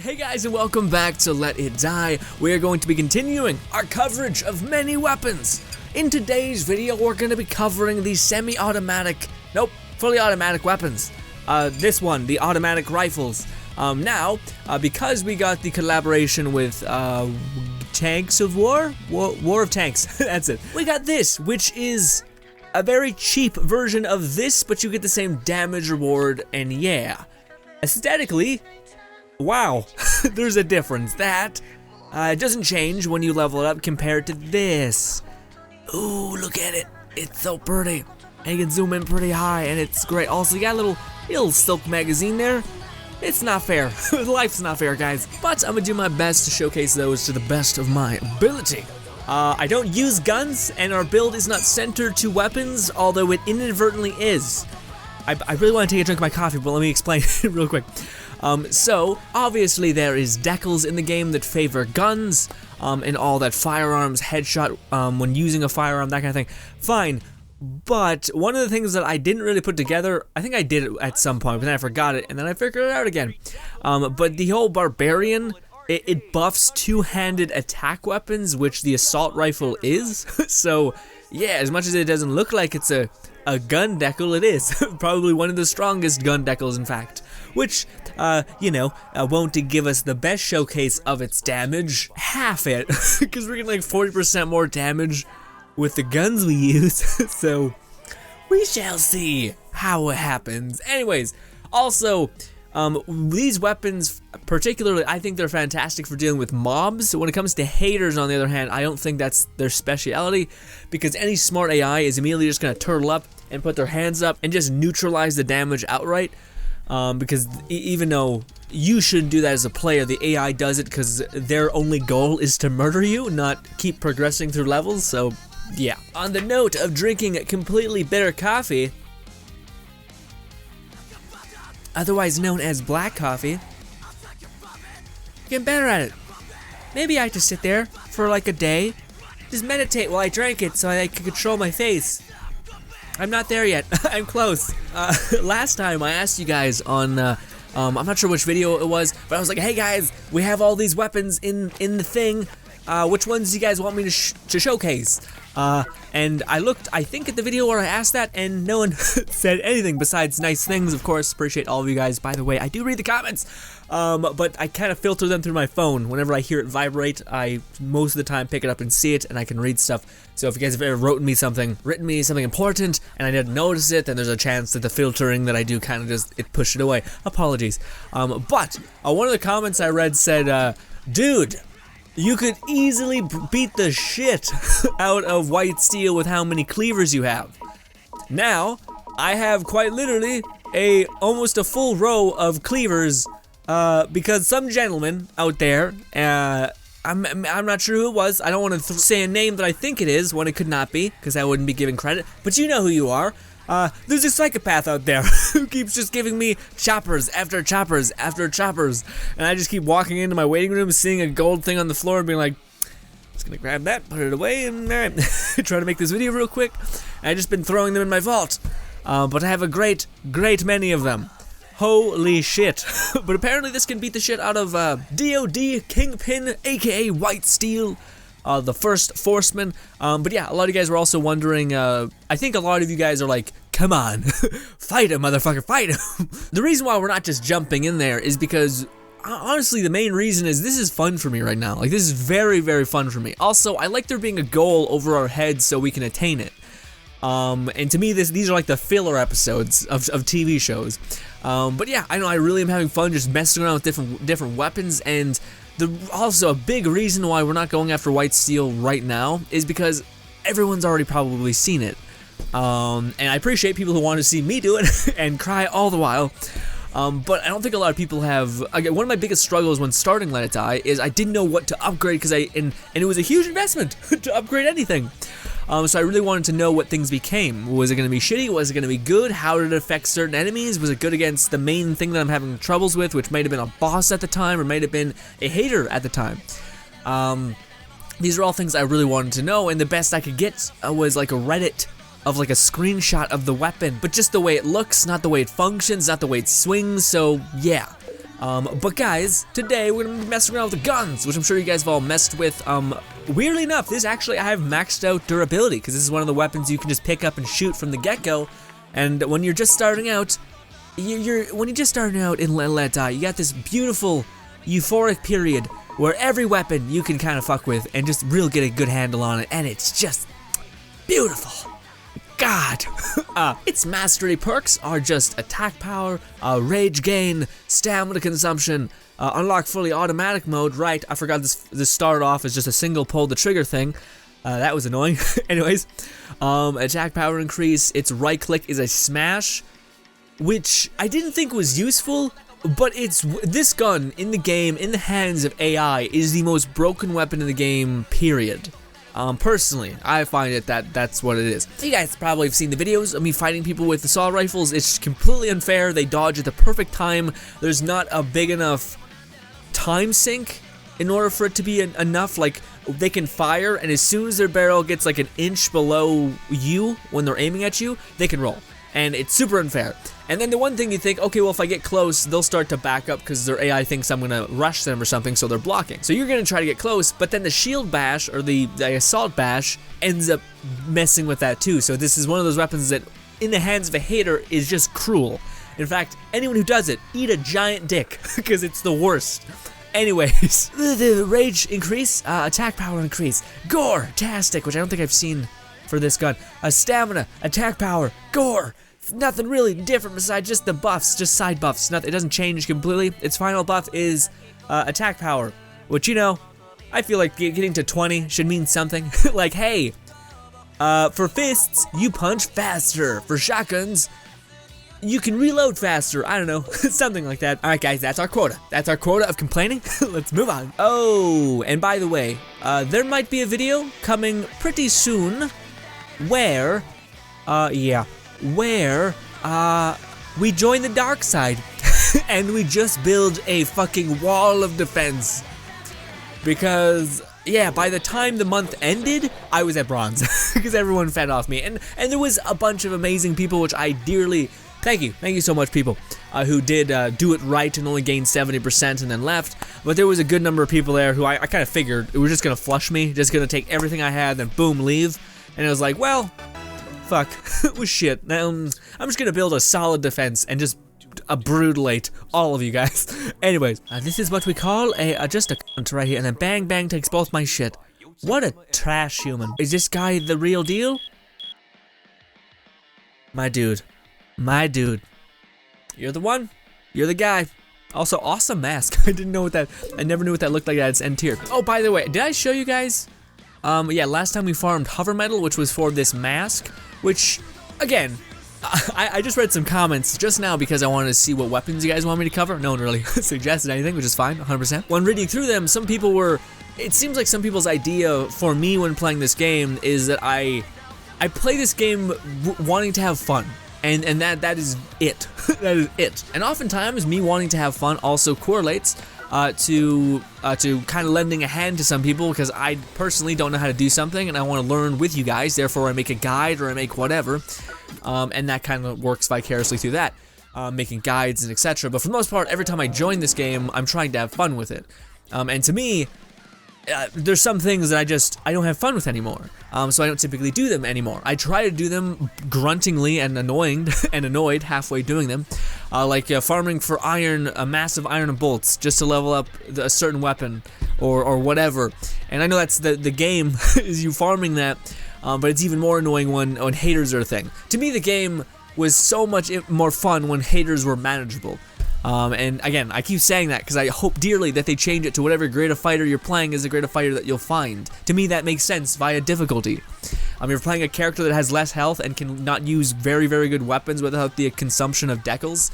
Hey guys, and welcome back to Let It Die. We are going to be continuing our coverage of many weapons. In today's video, we're going to be covering the semi-automatic, fully automatic weapons. This one, the automatic rifles. Because we got the collaboration with Tanks of War? War of Tanks, that's it. We got this, which is a very cheap version of this, but you get the same damage reward, and yeah. Aesthetically, wow, there's a difference. That it doesn't change when you level it up compared to this. Ooh, look at it. It's so pretty. And you can zoom in pretty high, and it's great. Also, you got a little silk magazine there. It's not fair. Life's not fair, guys. But I'm gonna do my best to showcase those to the best of my ability. I don't use guns, and our build is not centered to weapons, although it inadvertently is. I really want to take a drink of my coffee, but let me explain it real quick. So, obviously there is decals in the game that favor guns, and all that firearms, headshot, when using a firearm, that kind of thing. Fine, but one of the things that I didn't really put together, I think I did it at some point, but then I forgot it, and then I figured it out again. But the whole barbarian, it buffs two-handed attack weapons, which the assault rifle is. So, yeah, as much as it doesn't look like it's a gun decal, it is. Probably one of the strongest gun decals, in fact. Which, won't give us the best showcase of its damage. Half it, because we're getting like 40% more damage with the guns we use. So, we shall see how it happens. Anyways, also, these weapons, particularly, I think they're fantastic for dealing with mobs. When it comes to haters, on the other hand, I don't think that's their speciality, because any smart AI is immediately just going to turtle up and put their hands up and just neutralize the damage outright. Because even though you shouldn't do that as a player, the AI does it because their only goal is to murder you, not keep progressing through levels, so yeah. On the note of drinking completely bitter coffee, otherwise known as black coffee, getting better at it. Maybe I have to sit there for like a day, just meditate while I drank it so I can control my face. I'm not there yet. I'm close. Last time I asked you guys on, I'm not sure which video it was, but I was like, hey guys, we have all these weapons in the thing. Which ones do you guys want me to showcase? And I looked, I think, at the video where I asked that, and no one said anything besides nice things, of course. Appreciate all of you guys. By the way, I do read the comments, but I kind of filter them through my phone. Whenever I hear it vibrate, I most of the time pick it up and see it, and I can read stuff. So if you guys have ever written me something important, and I didn't notice it, then there's a chance that the filtering that I do kind of just, it pushed it away. Apologies. But one of the comments I read said, dude, you could easily beat the shit out of white steel with how many cleavers you have. Now, I have quite literally almost a full row of cleavers, because some gentleman out there, I'm not sure who it was. I don't want to say a name that I think it is when it could not be, because I wouldn't be giving credit, but you know who you are. There's a psychopath out there who keeps just giving me choppers after choppers after choppers, and I just keep walking into my waiting room, seeing a gold thing on the floor, and being like, just gonna grab that, put it away, and alright, try to make this video real quick. I've just been throwing them in my vault, but I have a great many of them. Holy shit. But apparently this can beat the shit out of DOD Kingpin, aka White Steel, the first Forceman. But yeah, a lot of you guys were also wondering, I think a lot of you guys are like, come on, fight him, motherfucker, fight him. The reason why we're not just jumping in there is because, honestly, the main reason is this is fun for me right now. Like, this is very, very fun for me. Also, I like there being a goal over our heads so we can attain it. And to me, these are like the filler episodes of TV shows. But yeah, I know I really am having fun just messing around with different weapons, and also a big reason why we're not going after White Steel right now is because everyone's already probably seen it. And I appreciate people who want to see me do it and cry all the while. But I don't think a lot of people have. Again, one of my biggest struggles when starting Let It Die is I didn't know what to upgrade, because and it was a huge investment to upgrade anything. So I really wanted to know what things became. Was it going to be shitty? Was it going to be good? How did it affect certain enemies? Was it good against the main thing that I'm having troubles with, which might have been a boss at the time, or might have been a hater at the time? These are all things I really wanted to know, and the best I could get was like a Reddit of like a screenshot of the weapon, but just the way it looks, not the way it functions, not the way it swings. So yeah, But guys, today we're gonna be messing around with the guns, which I'm sure you guys have all messed with. Weirdly enough, I have maxed out durability, because this is one of the weapons you can just pick up and shoot from the get-go. And when you're just starting out, when you're just starting out in Let Die, you got this beautiful, euphoric period where every weapon you can kind of fuck with and just really get a good handle on it, and it's just beautiful. God. Its mastery perks are just attack power, rage gain, stamina consumption, unlock fully automatic mode. Right, I forgot this started off as just a single pull the trigger thing. That was annoying. Anyways, attack power increase. Its right click is a smash, which I didn't think was useful, but this gun in the game, in the hands of AI, is the most broken weapon in the game, period. Personally, I find that's what it is. You guys probably have seen the videos of me fighting people with assault rifles. It's completely unfair. They dodge at the perfect time. There's not a big enough time sink in order for it to be enough. Like, they can fire, and as soon as their barrel gets like an inch below you when they're aiming at you, they can roll. And it's super unfair. And then the one thing you think, okay, well, if I get close, they'll start to back up because their AI thinks I'm gonna rush them or something, so they're blocking. So you're gonna try to get close, but then the shield bash, or the assault bash, ends up messing with that too. So this is one of those weapons that, in the hands of a hater, is just cruel. In fact, anyone who does it, eat a giant dick, because it's the worst. Anyways, the rage increase, attack power increase, gore-tastic, which I don't think I've seen for this gun. Stamina, attack power, gore. Nothing really different besides just the buffs, just side buffs. Nothing, it doesn't change completely. Its final buff is attack power, which, you know, I feel like getting to 20 should mean something. Like, hey, for fists, you punch faster. For shotguns, you can reload faster. I don't know, something like that. All right, guys, that's our quota. That's our quota of complaining. Let's move on. Oh, and by the way, there might be a video coming pretty soon where, we join the dark side and we just build a fucking wall of defense. Because, yeah, by the time the month ended, I was at bronze because everyone fed off me. And there was a bunch of amazing people, which I dearly, thank you so much, people, who did do it right and only gained 70% and then left. But there was a good number of people there who I kind of figured it was just gonna flush me, just gonna take everything I had, then boom, leave. And I was like, well, fuck, it was shit. Now, I'm just gonna build a solid defense and just brutalate all of you guys. Anyways, this is what we call just a cunt right here, and then bang bang takes both my shit. What a trash human. Is this guy the real deal? My dude. You're the one. You're the guy. Also, awesome mask. I never knew what that looked like at its end tier. Oh, by the way, did I show you guys? Yeah, last time we farmed hover metal, which was for this mask, which, again, I just read some comments just now because I wanted to see what weapons you guys want me to cover. No one really suggested anything, which is fine, 100%. When reading through them, some people were, it seems like some people's idea for me when playing this game is that I play this game wanting to have fun. And that is it. That is it. And oftentimes, me wanting to have fun also correlates to kind of lending a hand to some people, because I personally don't know how to do something and I want to learn with you guys. Therefore, I make a guide or I make whatever, and that kind of works vicariously through that, making guides and etc. But for the most part, every time I join this game, I'm trying to have fun with it. And to me, there's some things that I don't have fun with anymore, so I don't typically do them anymore. I try to do them gruntingly and annoyed halfway doing them, like farming for iron, a massive iron and bolts, just to level up a certain weapon or whatever. And I know that's the game is you farming that, but it's even more annoying when haters are a thing. To me, the game was so much more fun when haters were manageable. And again, I keep saying that because I hope dearly that they change it to whatever grade of fighter you're playing is the grade of fighter that you'll find. To me, that makes sense via difficulty. You're playing a character that has less health and can not use very, very good weapons without the consumption of decals.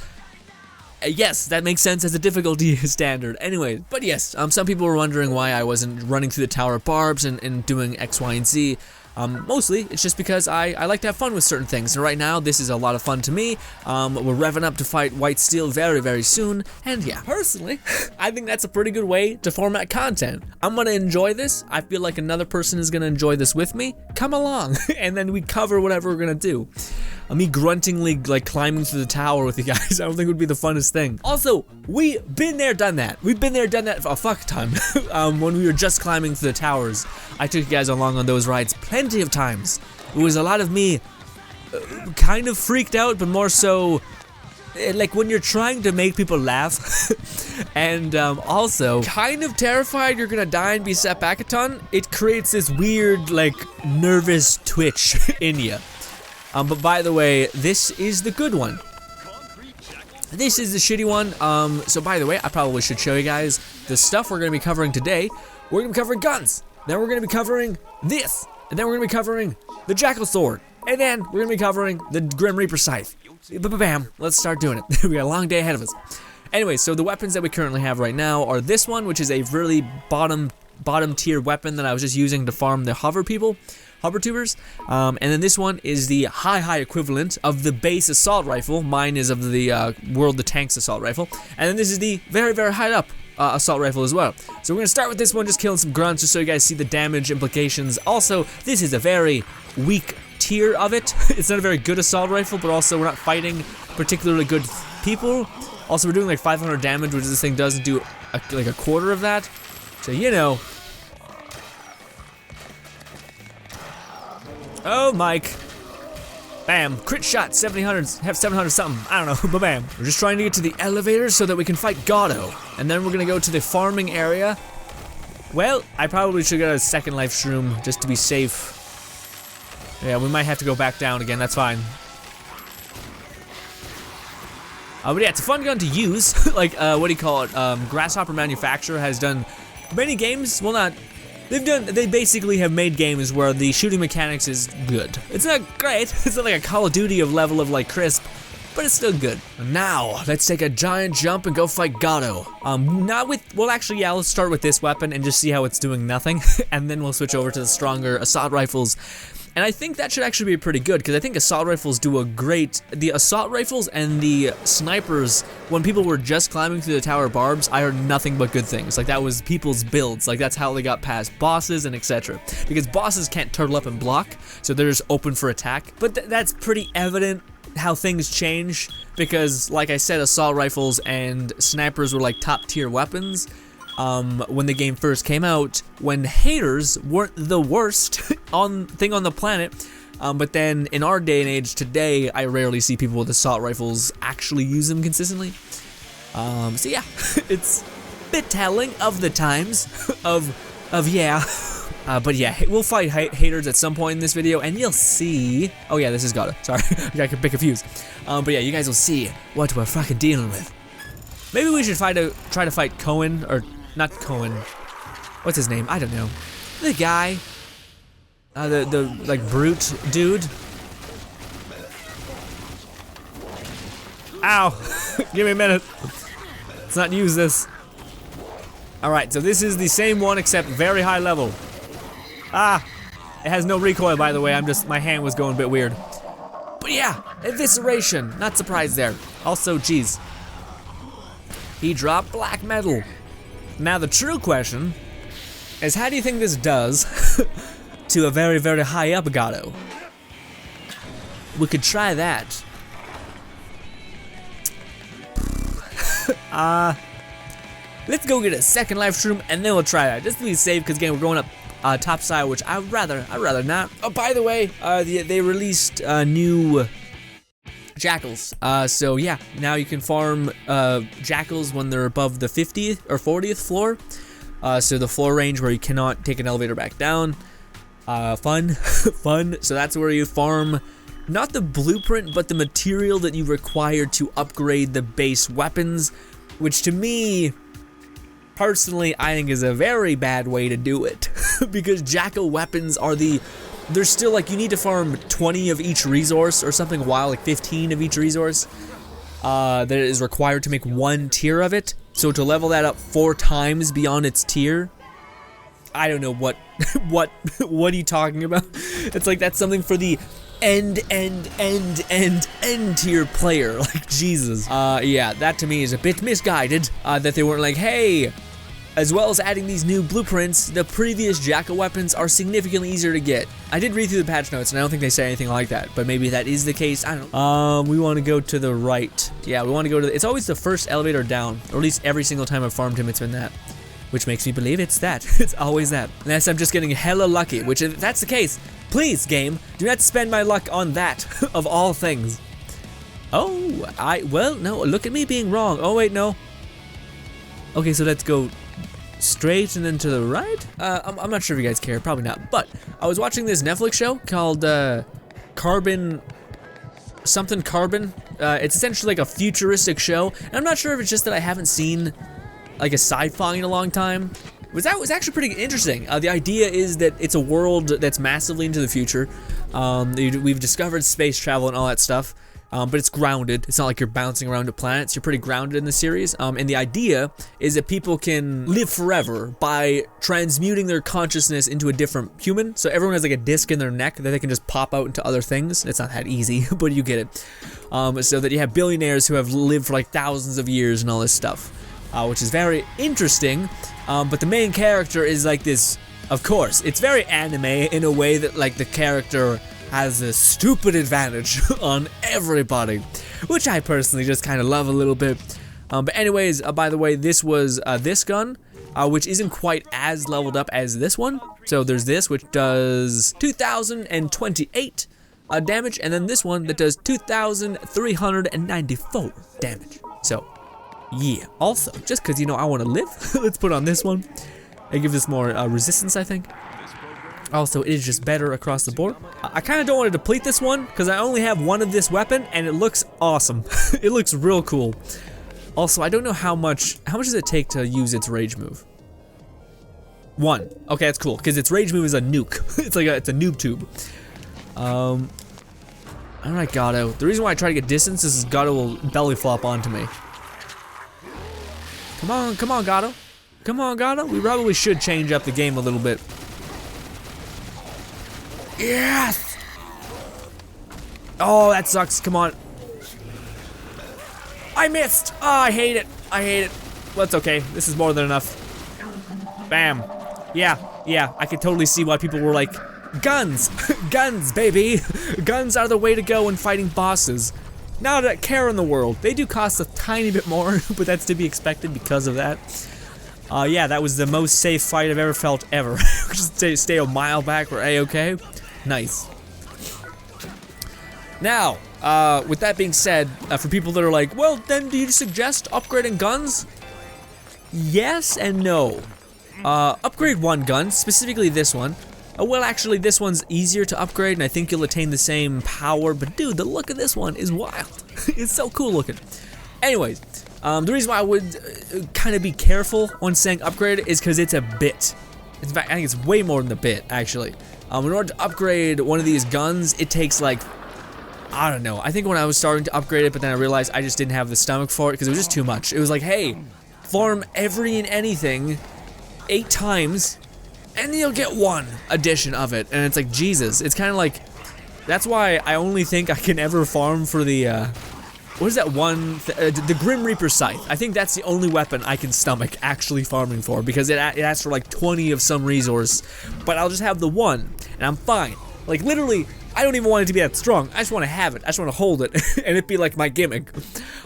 Yes, that makes sense as a difficulty standard. Anyway, but yes, some people were wondering why I wasn't running through the Tower of Barbs and doing X, Y, and Z. Mostly, it's just because I like to have fun with certain things, and right now, this is a lot of fun to me. We're revving up to fight White Steel very, very soon, and yeah, personally, I think that's a pretty good way to format content. I'm gonna enjoy this. I feel like another person is gonna enjoy this with me. Come along, and then we cover whatever we're gonna do. me gruntingly like climbing through the tower with you guys. I don't think it would be the funnest thing. Also, we've been there, done that. We've been there, done that for a fuck ton. When we were just climbing through the towers, I took you guys along on those rides plenty of times. It was a lot of me kind of freaked out, but more so like when you're trying to make people laugh and also kind of terrified you're gonna die and be set back a ton. It creates this weird like nervous twitch in you. But by the way, this is the good one. This is the shitty one. So by the way, I probably should show you guys the stuff we're gonna be covering today. We're gonna be covering guns, then we're gonna be covering this, and then we're gonna be covering the Jackal Sword, and then we're gonna be covering the Grim Reaper Scythe. Bam, let's start doing it. We got a long day ahead of us. Anyway, so the weapons that we currently have right now are this one, which is a really bottom tier weapon that I was just using to farm the hover tubers. And then this one is the high equivalent of the base assault rifle. Mine is of the World of Tanks assault rifle. And then this is the very high up assault rifle as well. So we're gonna start with this one, just killing some grunts, just so you guys see the damage implications. Also, this is a very weak tier of it. It's not a very good assault rifle, but also we're not fighting particularly good people. Also, we're doing like 500 damage, which this thing doesn't do like a quarter of that. So, you know. Oh, Mike. Bam. Crit shot, 700 something. I don't know, but bam. We're just trying to get to the elevator so that we can fight Gotto. And then we're gonna go to the farming area. Well, I probably should get a second life shroom just to be safe. Yeah, we might have to go back down again, that's fine. But yeah, it's a fun gun to use. Like, what do you call it? Grasshopper Manufacturer has done many games. Well, not. They basically have made games where the shooting mechanics is good. It's not great. It's not like a Call of Duty of level of like crisp, but it's still good. Now, let's take a giant jump and go fight Gotto. Well actually, yeah, let's start with this weapon and just see how it's doing nothing. And then we'll switch over to the stronger assault rifles. And I think that should actually be pretty good, because I think assault rifles do a great... The assault rifles and the snipers, when people were just climbing through the tower barbs, I heard nothing but good things. Like, that was people's builds. Like, that's how they got past bosses and etc. Because bosses can't turtle up and block, so they're just open for attack. But that's pretty evident how things change, because, like I said, assault rifles and snipers were like top tier weapons. When the game first came out, when haters weren't the worst thing on the planet, but then in our day and age today, I rarely see people with assault rifles actually use them consistently. So yeah, it's a bit telling of the times of yeah. But yeah, we'll fight haters at some point in this video, and you'll see. Oh yeah, this is Gotto. Sorry, I got a bit confused. But yeah, you guys will see what we're fucking dealing with. Maybe we should try to fight Cohen, or not Cohen. What's his name? I don't know. The guy. The like brute dude. Ow! Give me a minute. Let's not use this. Alright, so this is the same one except very high level. Ah! It has no recoil, by the way. My hand was going a bit weird. But yeah, evisceration. Not surprised there. Also, geez. He dropped black metal. Now the true question is, how do you think this does to a very high up Gotto? We could try that. Let's go get a second life shroom and then we'll try that. Just to be safe, because again, we're going up top side, which I'd rather not. Oh, by the way, they released new jackals. So yeah, now you can farm jackals when they're above the 50th or 40th floor. So the floor range where you cannot take an elevator back down. Fun. So that's where you farm not the blueprint, but the material that you require to upgrade the base weapons, which to me, personally, I think is a very bad way to do it. Because jackal weapons are they're still like, you need to farm 20 of each resource or something wild, like 15 of each resource that is required to make one tier of it. So to level that up 4 times beyond its tier, I don't know what are you talking about? It's like that's something for the end tier player. Like, Jesus. Yeah, that to me is a bit misguided, that they weren't like, hey, As well as adding these new blueprints, the previous Jackal weapons are significantly easier to get. I did read through the patch notes, and I don't think they say anything like that, but maybe that is the case. I don't know. We want to go to the right. Yeah, we want to go to it's always the first elevator down, or at least every single time I've farmed him, it's been that. Which makes me believe it's that. It's always that. Unless I'm just getting hella lucky, which if that's the case, please, game, do not spend my luck on that, of all things. Oh, well, no, look at me being wrong. Oh, wait, no. Okay, so let's go straight and then to the right? I'm not sure if you guys care, probably not. But I was watching this Netflix show called Carbon. It's essentially like a futuristic show. And I'm not sure if it's just that I haven't seen like a sci-fi in a long time. That was actually pretty interesting. The idea is that it's a world that's massively into the future. We've discovered space travel and all that stuff. But it's grounded. It's not like you're bouncing around to planets. You're pretty grounded in the series. And the idea is that people can live forever by transmuting their consciousness into a different human. So everyone has like a disc in their neck that they can just pop out into other things. It's not that easy, but you get it. So that you have billionaires who have lived for like thousands of years and all this stuff, which is very interesting. But the main character is like this. Of course, it's very anime in a way that like the character has a stupid advantage on everybody, which I personally just kind of love a little bit. But anyways, by the way, this was this gun, which isn't quite as leveled up as this one. So there's this, which does 2,028 damage, and then this one that does 2,394 damage. So, yeah. Also, just because, you know, I want to live, let's put on this one. It gives us more resistance, I think. Also, it is just better across the board. I kind of don't want to deplete this one because I only have one of this weapon and it looks awesome. It looks real cool. Also, I don't know how much does it take to use its rage move? 1. Okay, that's cool because its rage move is a nuke. It's a noob tube. All right, Gato. The reason why I try to get distance is Gato will belly flop onto me. Come on, Gato. Come on, Gato. We probably should change up the game a little bit. Yes! Oh, that sucks. Come on. I missed. Oh, I hate it. Well, it's okay. This is more than enough. Bam. Yeah. I could totally see why people were like, guns. Guns, baby. Guns are the way to go when fighting bosses. Not a care in the world. They do cost a tiny bit more, but that's to be expected because of that. Yeah, that was the most safe fight I've ever felt ever. Just stay a mile back, we're A-okay. Nice. Now, with that being said, for people that are like, well, then do you suggest upgrading guns? Yes and no. Upgrade one gun, specifically this one. Well, actually, this one's easier to upgrade, and I think you'll attain the same power, but dude, the look of this one is wild. It's so cool looking. Anyways, the reason why I would kind of be careful when saying upgrade is because it's a bit. In fact, I think it's way more than a bit, actually. In order to upgrade one of these guns, it takes like, I don't know. I think when I was starting to upgrade it, but then I realized I just didn't have the stomach for it because it was just too much. It was like, hey, farm every and anything 8 times, and then you'll get 1 edition of it. And it's like, Jesus. It's kind of like, that's why I only think I can ever farm for the, what is that one? The Grim Reaper Scythe. I think that's the only weapon I can stomach actually farming for because it asks for like 20 of some resource. But I'll just have the 1 and I'm fine. Like literally, I don't even want it to be that strong. I just want to have it. I just want to hold it and it be like my gimmick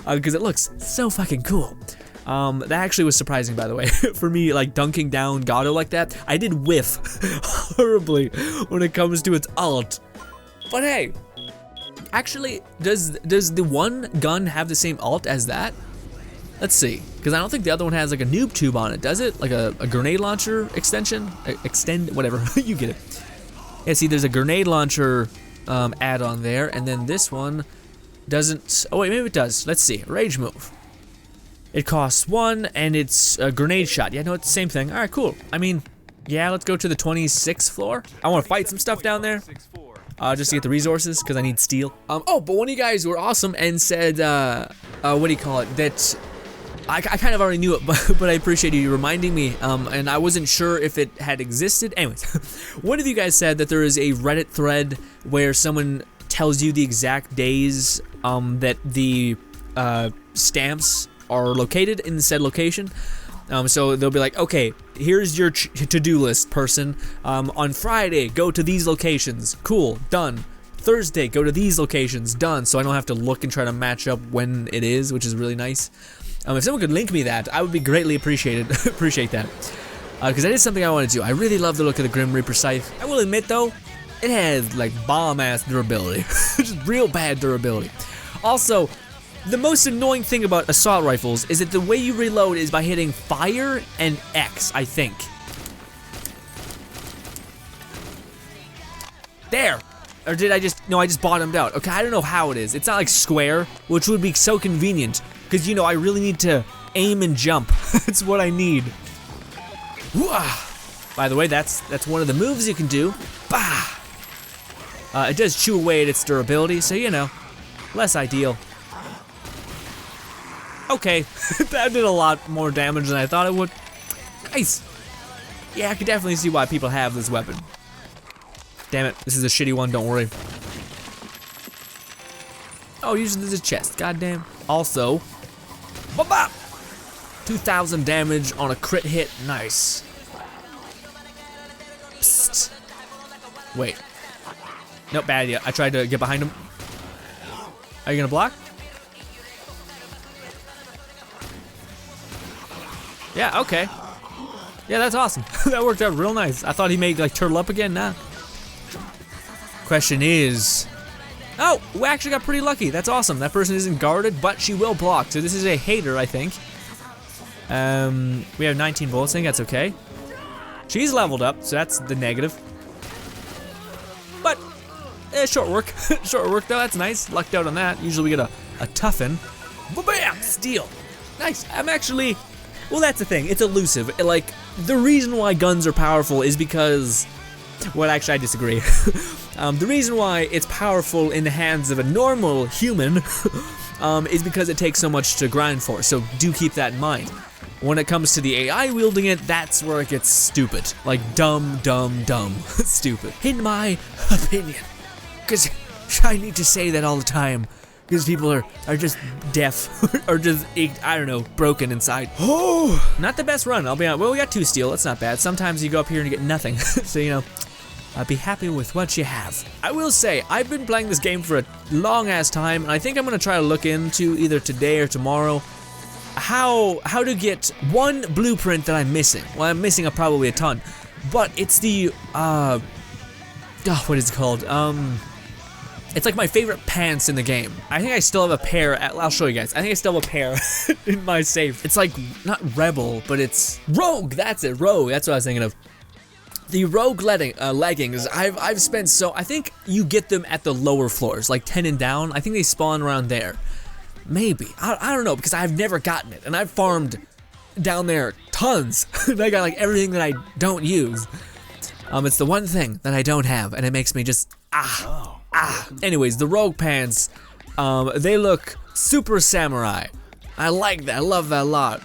because it looks so fucking cool. That actually was surprising, by the way, for me, like dunking down Gato like that. I did whiff horribly when it comes to its ult. But hey. Actually, does the one gun have the same ult as that? Let's see, because I don't think the other one has like a noob tube on it, does it? Like a grenade launcher extension? Whatever, you get it. Yeah, see, there's a grenade launcher add-on there, and then this one doesn't, oh wait, maybe it does. Let's see, rage move. It costs 1, and it's a grenade shot. Yeah, no, it's the same thing. All right, cool. I mean, yeah, let's go to the 26th floor. I want to fight some stuff down there. Just to get the resources, because I need steel. Oh, but one of you guys were awesome and said, what do you call it? That I kind of already knew it, but I appreciate you reminding me. And I wasn't sure if it had existed. Anyways, one of you guys said that there is a Reddit thread where someone tells you the exact days that the stamps are located in the said location. So they'll be like, okay, here's your to-do list, person. On Friday, go to these locations. Cool, done. Thursday, go to these locations. Done. So I don't have to look and try to match up when it is, which is really nice. If someone could link me that, I would be greatly appreciate that. Because that is something I want to do. I really love the look of the Grim Reaper scythe. I will admit, though, it has, like, bomb-ass durability. Just real bad durability. Also, the most annoying thing about assault rifles is that the way you reload is by hitting fire and X, I think. There! Or did I just, no, I just bottomed out. Okay, I don't know how it is. It's not like square, which would be so convenient. Because, you know, I really need to aim and jump. That's what I need. By the way, that's one of the moves you can do. Bah! It does chew away at its durability, so, you know, less ideal. Okay, that did a lot more damage than I thought it would. Nice. Yeah, I can definitely see why people have this weapon. Damn it, this is a shitty one, don't worry. Oh, usually there's a chest, goddamn. Also, 2,000 damage on a crit hit, nice. Psst. Wait. Nope, bad idea. I tried to get behind him. Are you gonna block? Yeah, okay. Yeah, that's awesome. That worked out real nice. I thought he made like turtle up again, nah. Question is, oh, we actually got pretty lucky. That's awesome. That person isn't guarded, but she will block. So this is a hater, I think. We have 19 bullets. I think that's okay. She's leveled up, so that's the negative. But short work. Short work though. That's nice. Lucked out on that. Usually we get a toughen. Bam! Steal. Nice. I'm actually. Well, that's the thing. It's elusive. Like the reason why guns are powerful is because. Well, actually, I disagree. The reason why it's powerful in the hands of a normal human is because it takes so much to grind for, so do keep that in mind. When it comes to the AI wielding it, that's where it gets stupid. Like dumb, stupid. In my opinion. Because I need to say that all the time. Because people are just deaf, or just, I don't know, broken inside. Oh, not the best run, I'll be honest. Well, we got 2 steel, that's not bad. Sometimes you go up here and you get nothing. So, you know, be happy with what you have. I will say, I've been playing this game for a long ass time, and I think I'm gonna try to look into either today or tomorrow how to get one blueprint that I'm missing. Well, I'm missing probably a ton, but it's the what is it called? It's like my favorite pants in the game. I think I still have a pair. I'll show you guys. I think I still have a pair in my safe. It's like not Rebel, but it's Rogue. That's it, Rogue. That's what I was thinking of. The Rogue leggings. I've spent so. I think you get them at the lower floors, like 10 and down. I think they spawn around there. Maybe. I don't know, because I've never gotten it, and I've farmed down there tons. I got like everything that I don't use. It's the one thing that I don't have, and it makes me just Anyways, the Rogue pants, they look super samurai. I like that. I love that a lot.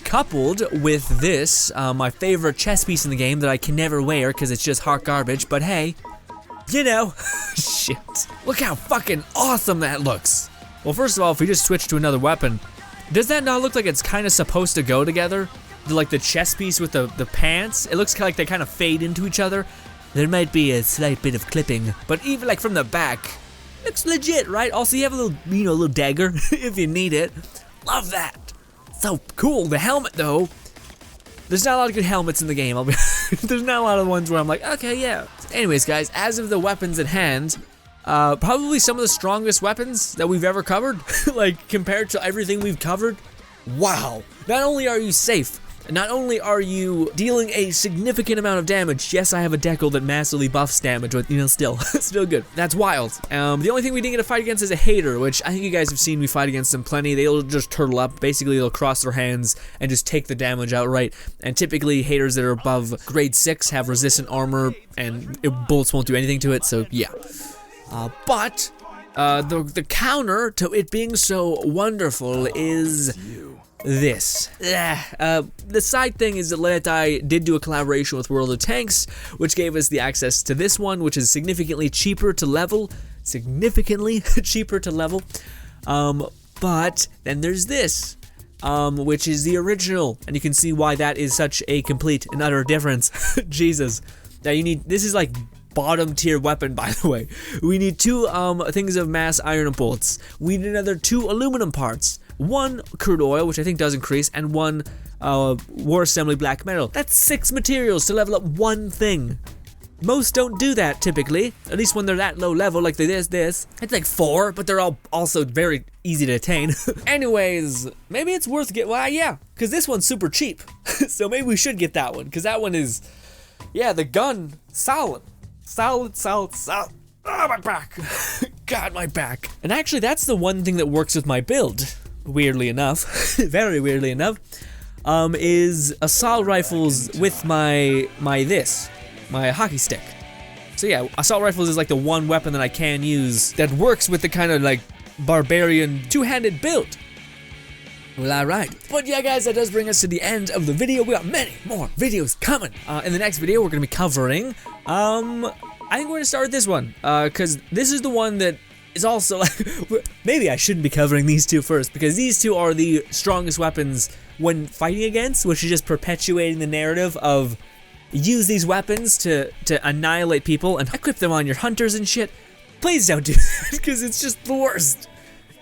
Coupled with this, my favorite chest piece in the game that I can never wear because it's just hot garbage. But hey, you know, shit. Look how fucking awesome that looks. Well, first of all, if we just switch to another weapon, does that not look like it's kind of supposed to go together? Like the chest piece with the pants, it looks like they kind of fade into each other. There might be a slight bit of clipping, but even like from the back, looks legit, right? Also, you have a little, you know, a little dagger if you need it. Love that. So cool. The helmet, though. There's not a lot of good helmets in the game. There's not a lot of ones where I'm like, okay, yeah. Anyways, guys, as of the weapons at hand, probably some of the strongest weapons that we've ever covered. Like compared to everything we've covered. Wow. Not only are you safe, not only are you dealing a significant amount of damage, yes, I have a decal that massively buffs damage, but, you know, still good. That's wild. The only thing we didn't get to fight against is a hater, which I think you guys have seen me fight against them plenty. They'll just turtle up. Basically, they'll cross their hands and just take the damage outright. And typically, haters that are above grade 6 have resistant armor, and bullets won't do anything to it, so yeah. But the counter to it being so wonderful is this. The side thing is that Let I did do a collaboration with World of Tanks, which gave us the access to this one, which is significantly cheaper to level. But then there's this. which is the original, and you can see why that is such a complete and utter difference. Jesus. Now you need, this is like bottom tier weapon, by the way. We need 2 things of mass iron bolts. We need another 2 aluminum parts, 1 crude oil, which I think does increase, and 1 war assembly black metal. That's 6 materials to level up 1 thing. Most don't do that typically, at least when they're that low level, like this. It's like 4, but they're all also very easy to attain. Anyways, maybe it's worth well, yeah, because this one's super cheap. So maybe we should get that one, because that one is, yeah, the gun, solid. Solid. Oh, my back. God, my back. And actually, that's the one thing that works with my build, weirdly enough, very weirdly enough, is assault rifles with my hockey stick. So yeah, assault rifles is like the one weapon that I can use that works with the kind of like barbarian two-handed build. Well, alright. But yeah, guys, that does bring us to the end of the video. We got many more videos coming. In the next video, we're going to be covering, I think we're going to start with this one, because this is the one that is also like, maybe I shouldn't be covering these 2 first, because these 2 are the strongest weapons when fighting against, which is just perpetuating the narrative of use these weapons to annihilate people and equip them on your hunters and shit. Please don't do that, because it's just the worst.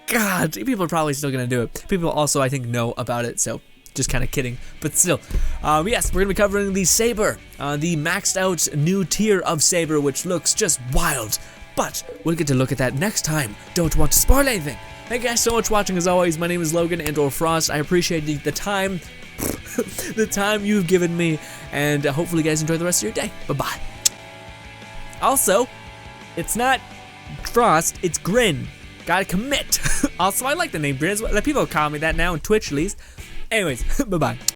God, people are probably still gonna do it. People also, I think, know about it, so just kind of kidding. But still, yes, we're gonna be covering the Saber, the maxed out new tier of Saber, which looks just wild. But we'll get to look at that next time. Don't want to spoil anything. Thank you guys so much for watching. As always, my name is Logan and/or Frost. I appreciate the time, the time you've given me, and hopefully you guys enjoy the rest of your day. Bye-bye. Also, it's not Frost, it's Grin. Gotta commit. Also, I like the name Grin. People call me that now on Twitch, at least. Anyways, bye-bye.